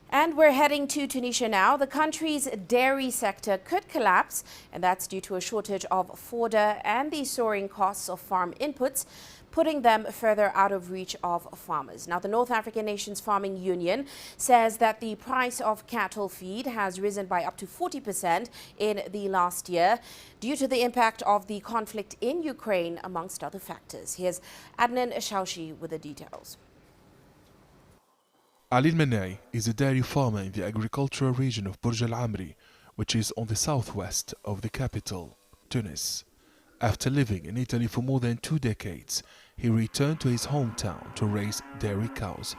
And we're heading to Tunisia now. The country's dairy sector could collapse, and that's due to a shortage of fodder and the soaring costs of farm inputs, putting them further out of reach of farmers. Now, the North African Nations Farming Union says that the price of cattle feed has risen by up to 40% in the last year due to the impact of the conflict in Ukraine, amongst other factors. Here's Adnan Shaushi with the details. Ali Al-Menai is a dairy farmer in the agricultural region of Burj Al Amri, which is on the southwest of the capital, Tunis. After living in Italy for more than 2 decades, he returned to his hometown to raise dairy cows.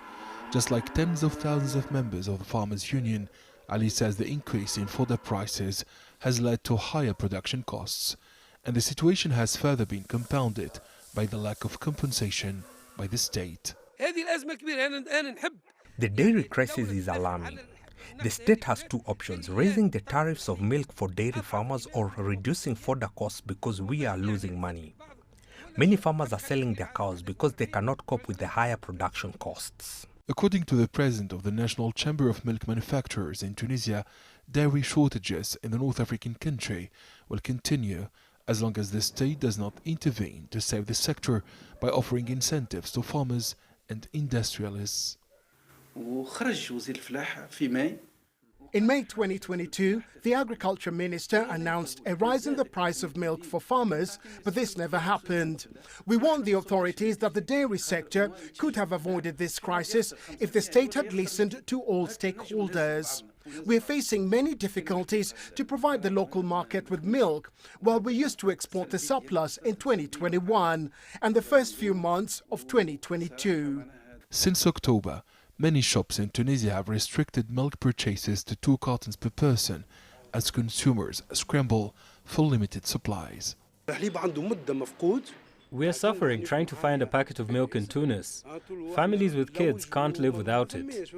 Just like tens of thousands of members of the Farmers Union, Ali says the increase in fodder prices has led to higher production costs, and the situation has further been compounded by the lack of compensation by the state. The dairy crisis is alarming. The state has 2 options: raising the tariffs of milk for dairy farmers or reducing fodder costs because we are losing money. Many farmers are selling their cows because they cannot cope with the higher production costs. According to the president of the National Chamber of Milk Manufacturers in Tunisia, dairy shortages in the North African country will continue as long as the state does not intervene to save the sector by offering incentives to farmers and industrialists. In May 2022, the Agriculture Minister announced a rise in the price of milk for farmers, but this never happened. We warned the authorities that the dairy sector could have avoided this crisis if the state had listened to all stakeholders. We're facing many difficulties to provide the local market with milk, while we used to export the surplus in 2021 and the first few months of 2022. Since October, many shops in Tunisia have restricted milk purchases to 2 cartons per person as consumers scramble for limited supplies. We are suffering trying to find a packet of milk in Tunis. Families with kids can't live without it.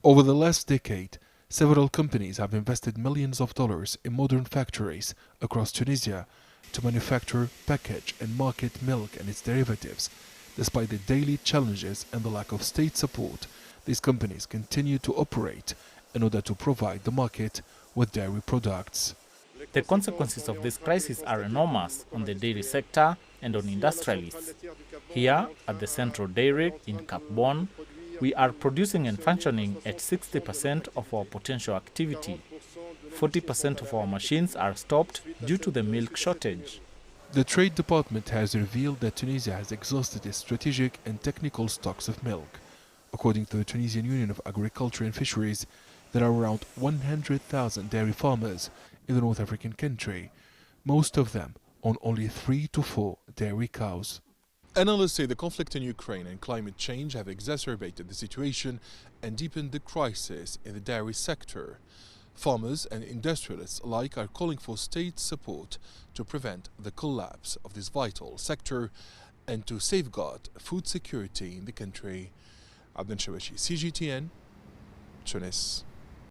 Over the last decade, several companies have invested millions of dollars in modern factories across Tunisia to manufacture, package and market milk and its derivatives. Despite the daily challenges and the lack of state support, these companies continue to operate in order to provide the market with dairy products. The consequences of this crisis are enormous on the dairy sector and on industrialists. Here, at the Central Dairy in Cap Bon, we are producing and functioning at 60% of our potential activity. 40% of our machines are stopped due to the milk shortage. The Trade Department has revealed that Tunisia has exhausted its strategic and technical stocks of milk. According to the Tunisian Union of Agriculture and Fisheries, there are around 100,000 dairy farmers in the North African country, most of them on only 3 to 4 dairy cows. Analysts say the conflict in Ukraine and climate change have exacerbated the situation and deepened the crisis in the dairy sector. Farmers and industrialists alike are calling for state support to prevent the collapse of this vital sector and to safeguard food security in the country. Abdel Shabashi, CGTN, Tunis.